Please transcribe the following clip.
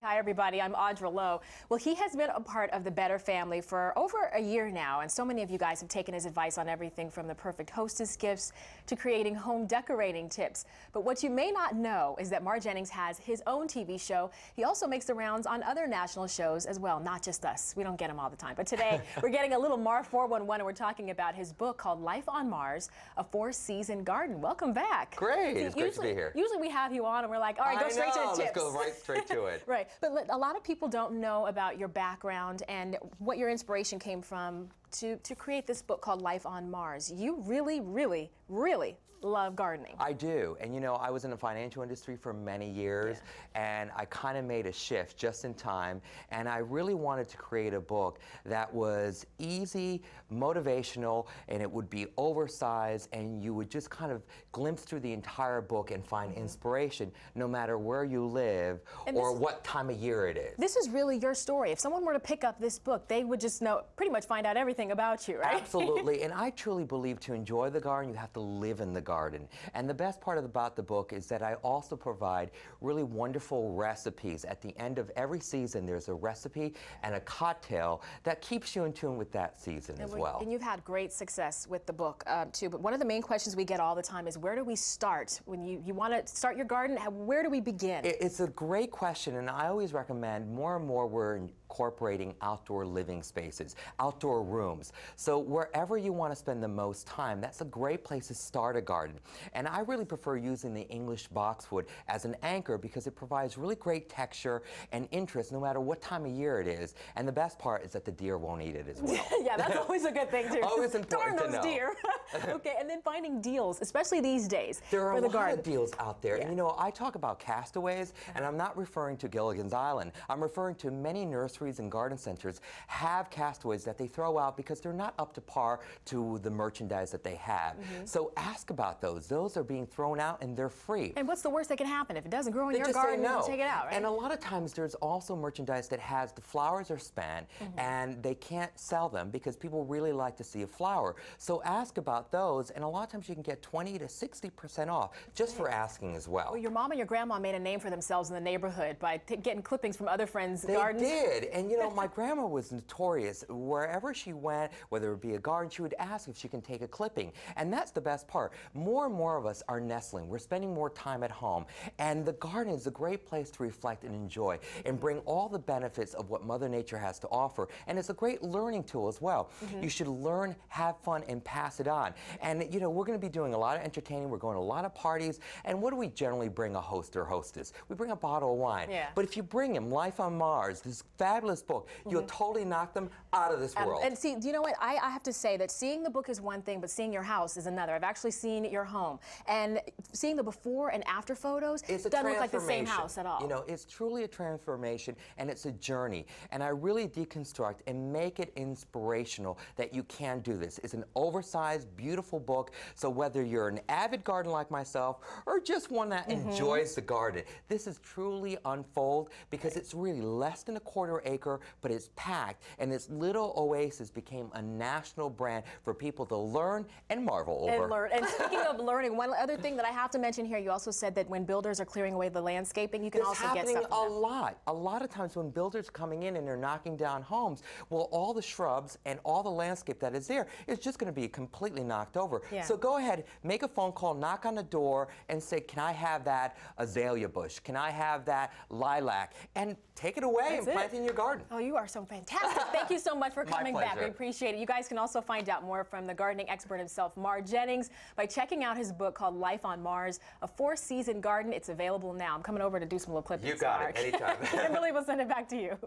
Hi everybody, I'm Audra Lowe. Well, he has been a part of the Better family for over a year now, and so many of you guys have taken his advice on everything from the perfect hostess gifts to creating home decorating tips. But what you may not know is that Mar Jennings has his own TV show. He also makes the rounds on other national shows as well, not just us. We don't get him all the time. But today, we're getting a little Mar 411, and we're talking about his book called Life on Mars, a 4-season garden. Welcome back. Great, it's great to be here. Usually we have you on and we're like, all right, go straight to the tips. Let's go right straight to it. Right. But a lot of people don't know about your background and what your inspiration came from to create this book called Life on Mars. You really, really, really love gardening. I do. And you know, I was in the financial industry for many years, and I kind of made a shift just in time, and I really wanted to create a book that was easy, motivational, and it would be oversized, and you would just kind of glimpse through the entire book and find inspiration no matter where you live or what time of year it is. This is really your story. If someone were to pick up this book, they would just know, pretty much find out everything about you, right? Absolutely. And I truly believe to enjoy the garden, you have to live in the garden. And the best part about the book is that I also provide really wonderful recipes. At the end of every season, there's a recipe and a cocktail that keeps you in tune with that season as well. And you've had great success with the book, too. But one of the main questions we get all the time is, where do we start? When you want to start your garden, where do we begin? It's a great question, and I always recommend more and more we're incorporating outdoor living spaces, outdoor rooms. So wherever you want to spend the most time, that's a great place to start a garden. And I really prefer using the English boxwood as an anchor because it provides really great texture and interest no matter what time of year it is. And the best part is that the deer won't eat it as well. Yeah, that's always a good thing too. Always important to know. Deer. Okay, and then finding deals, especially these days. There are for the a lot garden. of deals out there. And you know, I talk about castaways, and I'm not referring to Gilligan's Island. I'm referring to many nurseries and garden centers have castaways that they throw out because they're not up to par to the merchandise that they have. So ask about those. Those are being thrown out and they're free. And what's the worst that can happen? If it doesn't grow in your just garden, say no. take it out, right? And a lot of times there's also merchandise that has the flowers are spent and they can't sell them because people really like to see a flower. So ask about those, and a lot of times you can get 20 to 60% off just for asking as well. Well, your mom and your grandma made a name for themselves in the neighborhood by getting clippings from other friends' gardens. They did, and you know, my grandma was notorious. Wherever she went, whether it be a garden, she would ask if she can take a clipping. And that's the best part. More and more of us are nestling. We're spending more time at home, and the garden is a great place to reflect and enjoy and bring all the benefits of what Mother Nature has to offer. And it's a great learning tool as well. You should learn, have fun, and pass it on. And you know, we're going to be doing a lot of entertaining. We're going to a lot of parties. And what do we generally bring a host or hostess? We bring a bottle of wine. But if you bring them Life on Mars, this fabulous book, you'll totally knock them out of this world. And see, do you know what? I have to say that seeing the book is one thing, but seeing your house is another. I've actually seen your home. And seeing the before and after photos, it doesn't look like the same house at all. You know, it's truly a transformation, and it's a journey. And I really deconstruct and make it inspirational that you can do this. It's an oversized, beautiful book. So whether you're an avid gardener like myself or just one that enjoys the garden, this is truly Unfold because it's really less than a quarter acre, but it's packed, and this little oasis became a national brand for people to learn and marvel over. And speaking of learning, one other thing that I have to mention here, you also said that when builders are clearing away the landscaping, you can also get stuff. A lot of times when builders are coming in and they're knocking down homes, well, all the shrubs and all the landscape that is there is just going to be completely knocked over. So go ahead, make a phone call, knock on the door, and say, can I have that azalea bush? Can I have that lilac? And take it away and plant it in your garden. Oh, you are so fantastic. Thank you so much for coming back. We appreciate it. You guys can also find out more from the gardening expert himself, Mar Jennings, by checking out his book called Life on Mars, a 4-season garden. It's available now. I'm coming over to do some little clippings. You got it. Anytime. Kimberly will send it back to you.